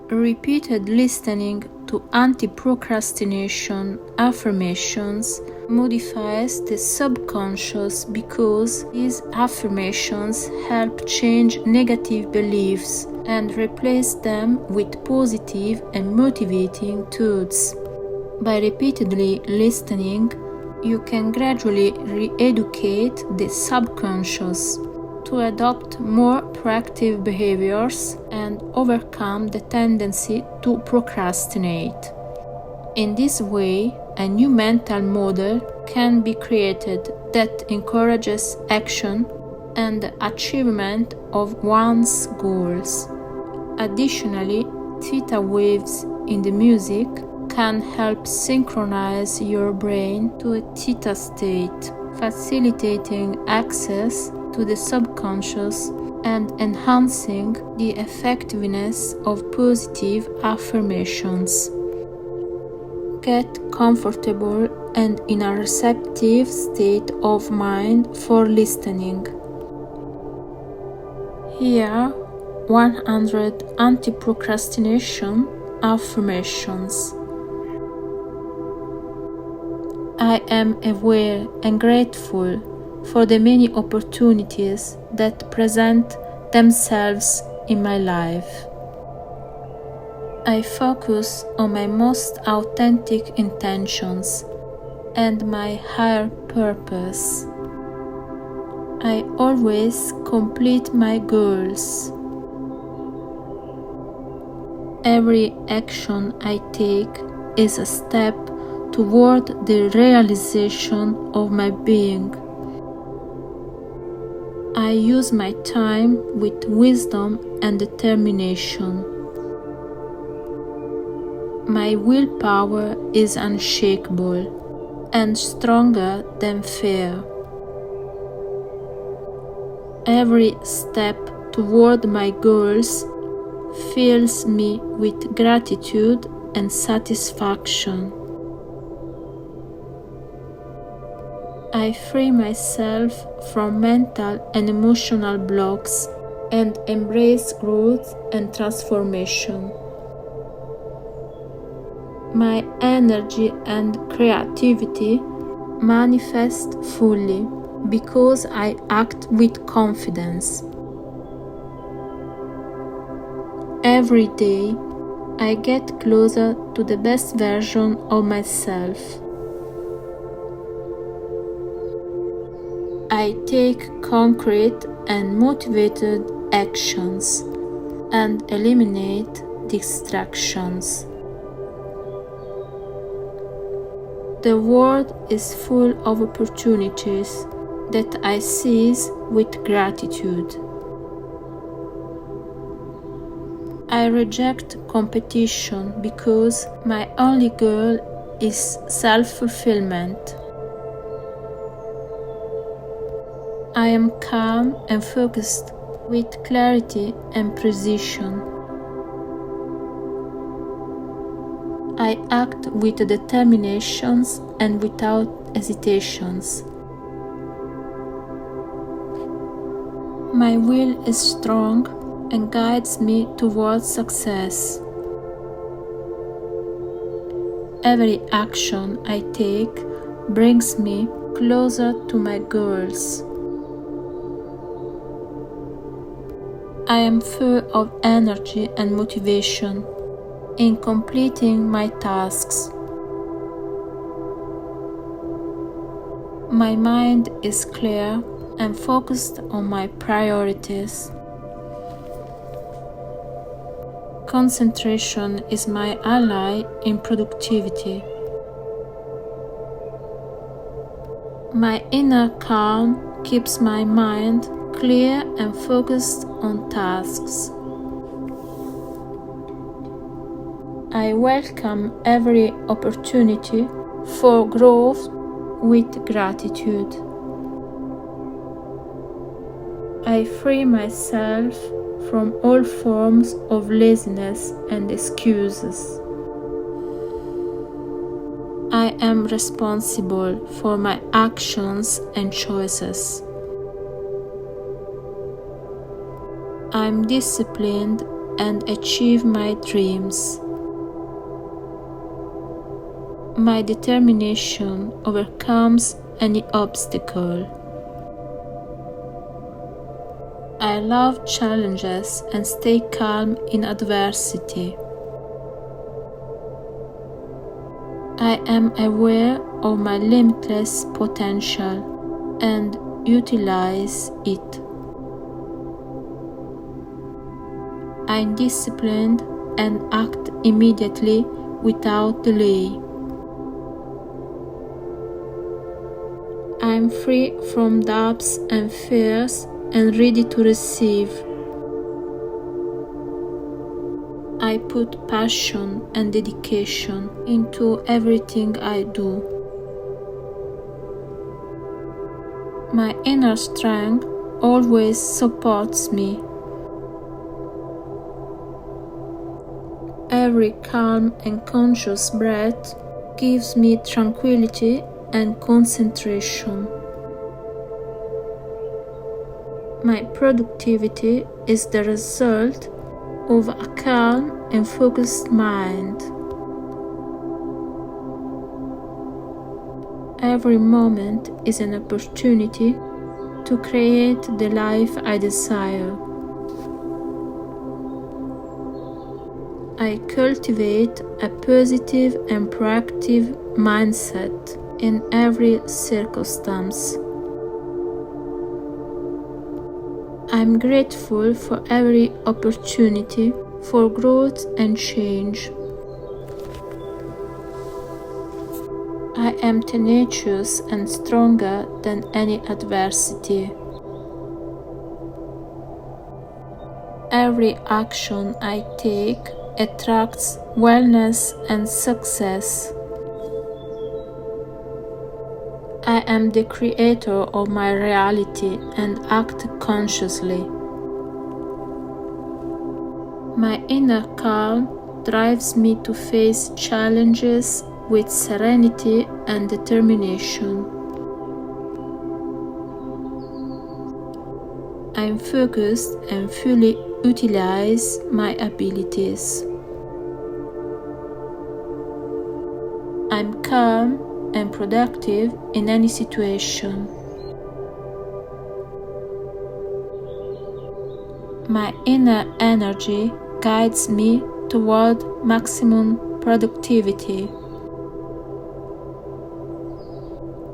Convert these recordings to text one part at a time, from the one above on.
Repeated listening to anti-procrastination affirmations modifies the subconscious because these affirmations help change negative beliefs and replace them with positive and motivating thoughts. By repeatedly listening, you can gradually re-educate the subconscious to adopt more proactive behaviors and overcome the tendency to procrastinate. In this way, a new mental model can be created that encourages action and the achievement of one's goals. Additionally, theta waves in the music can help synchronize your brain to a theta state, facilitating access to the subconscious and enhancing the effectiveness of positive affirmations. Get comfortable and in a receptive state of mind for listening. Here, 100 anti-procrastination affirmations. I am aware and grateful for the many opportunities that present themselves in my life. I focus on my most authentic intentions and my higher purpose. I always complete my goals. Every action I take is a step toward the realization of my being. I use my time with wisdom and determination. My willpower is unshakable and stronger than fear. Every step toward my goals fills me with gratitude and satisfaction. I free myself from mental and emotional blocks and embrace growth and transformation. My energy and creativity manifest fully because I act with confidence. Every day, I get closer to the best version of myself. I take concrete and motivated actions and eliminate distractions. The world is full of opportunities that I seize with gratitude. I reject competition because my only goal is self-fulfillment. I am calm and focused with clarity and precision. I act with determinations and without hesitations. My will is strong and guides me towards success. Every action I take brings me closer to my goals. I am full of energy and motivation in completing my tasks. My mind is clear and focused on my priorities. Concentration is my ally in productivity. My inner calm keeps my mind clear and focused on tasks. I welcome every opportunity for growth with gratitude. I free myself from all forms of laziness and excuses. I am responsible for my actions and choices. I'm disciplined and achieve my dreams. My determination overcomes any obstacle. I love challenges and stay calm in adversity. I am aware of my limitless potential and utilize it. I am disciplined and act immediately without delay. I am free from doubts and fears and ready to receive. I put passion and dedication into everything I do. My inner strength always supports me. Every calm and conscious breath gives me tranquility and concentration. My productivity is the result of a calm and focused mind. Every moment is an opportunity to create the life I desire. I cultivate a positive and proactive mindset in every circumstance. I'm grateful for every opportunity for growth and change. I am tenacious and stronger than any adversity. Every action I take attracts wellness and success. I am the creator of my reality and act consciously. My inner calm drives me to face challenges with serenity and determination. I am focused and fully utilize my abilities. I'm calm and productive in any situation. My inner energy guides me toward maximum productivity.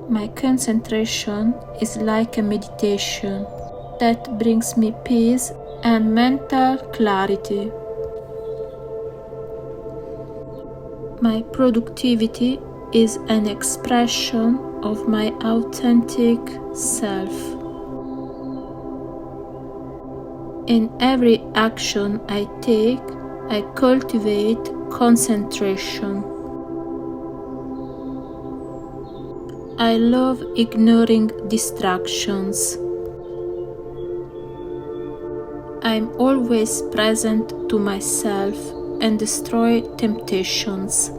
My concentration is like a meditation that brings me peace and mental clarity. My productivity is an expression of my authentic self. In every action I take, I cultivate concentration. I love ignoring distractions. I'm always present to myself and destroy temptations.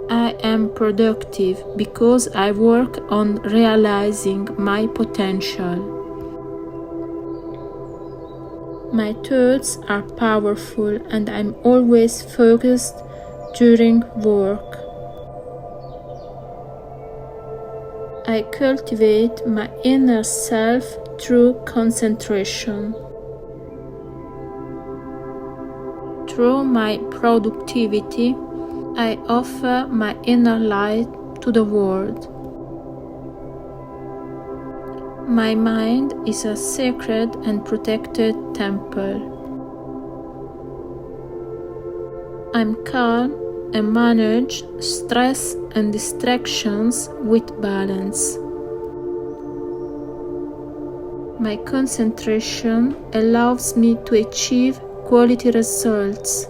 I am productive because I work on realizing my potential. My thoughts are powerful and I'm always focused during work. I cultivate my inner self through concentration. Through my productivity, I offer my inner light to the world. My mind is a sacred and protected temple. I'm calm and manage stress and distractions with balance. My concentration allows me to achieve quality results.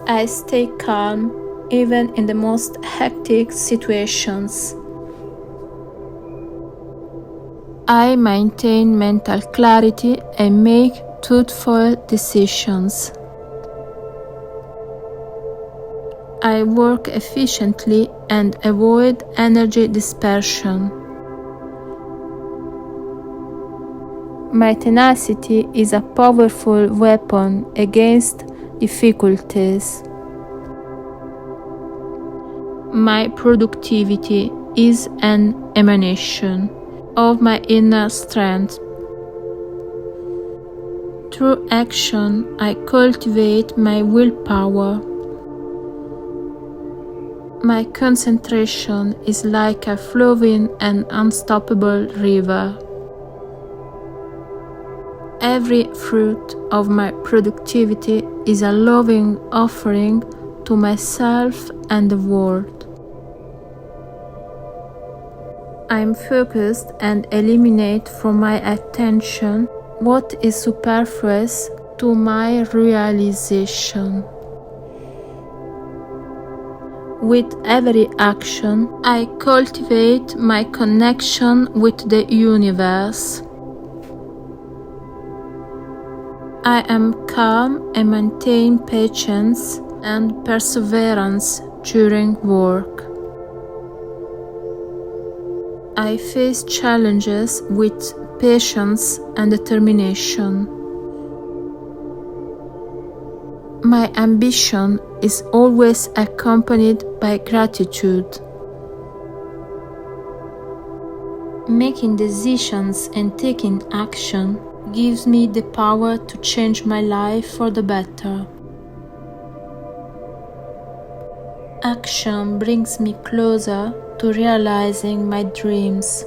I stay calm even in the most hectic situations. I maintain mental clarity and make thoughtful decisions. I work efficiently and avoid energy dispersion. My tenacity is a powerful weapon against difficulties. My productivity is an emanation of my inner strength. Through action, I cultivate my willpower. My concentration is like a flowing and unstoppable river. Every fruit of my productivity is a loving offering to myself and the world. I am focused and eliminate from my attention what is superfluous to my realization. With every action, I cultivate my connection with the universe. I am calm and maintain patience and perseverance during work. I face challenges with patience and determination. My ambition is always accompanied by gratitude. Making decisions and taking action gives me the power to change my life for the better. Action brings me closer to realizing my dreams.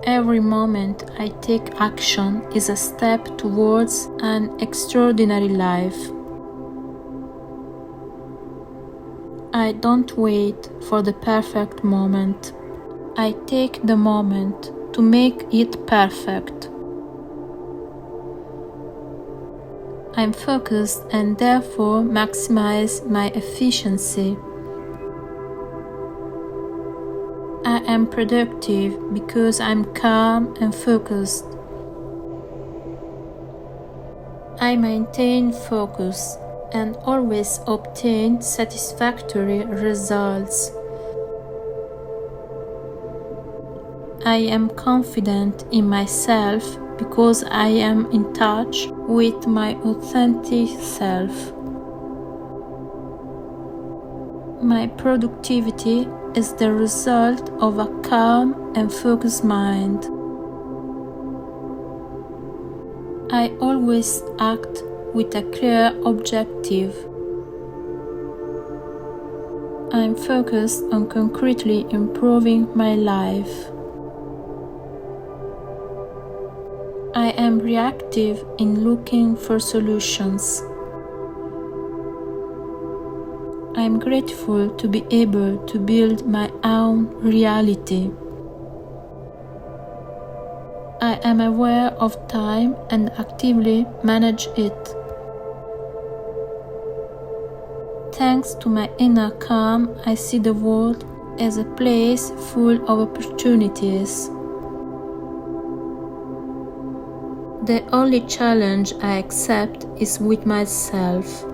Every moment I take action is a step towards an extraordinary life. I don't wait for the perfect moment. I take the moment to make it perfect. I'm focused and therefore maximize my efficiency. I am productive because I'm calm and focused. I maintain focus and always obtain satisfactory results. I am confident in myself because I am in touch with my authentic self. My productivity is the result of a calm and focused mind. I always act with a clear objective. I'm focused on concretely improving my life. I am reactive in looking for solutions. I am grateful to be able to build my own reality. I am aware of time and actively manage it. Thanks to my inner calm, I see the world as a place full of opportunities. The only challenge I accept is with myself.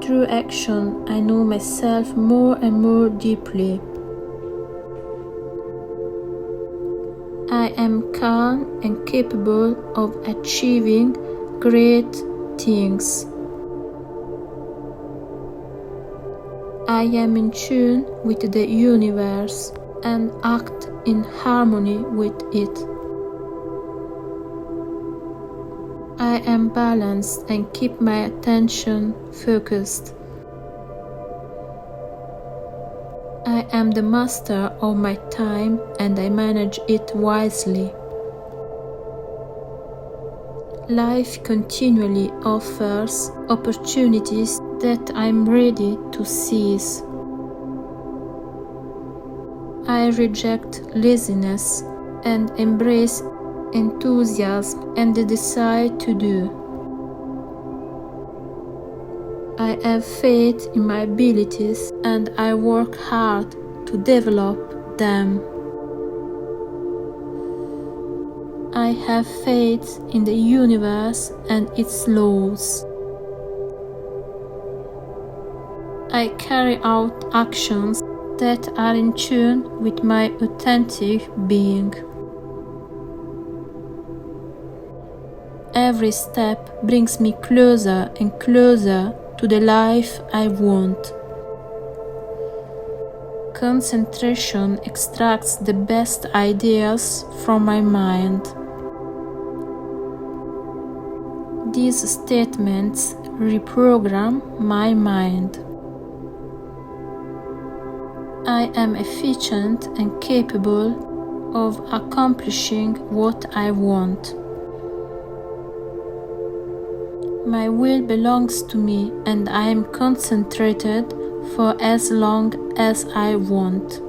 Through action, I know myself more and more deeply. I am calm and capable of achieving great things. I am in tune with the universe and act in harmony with it. I am balanced and keep my attention focused. I am the master of my time and I manage it wisely. Life continually offers opportunities that I am ready to seize. I reject laziness and embrace enthusiasm and the desire to do. I have faith in my abilities and I work hard to develop them. I have faith in the universe and its laws. I carry out actions that are in tune with my authentic being. Every step brings me closer and closer to the life I want. Concentration extracts the best ideas from my mind. These statements reprogram my mind. I am efficient and capable of accomplishing what I want. My will belongs to me and I am concentrated for as long as I want.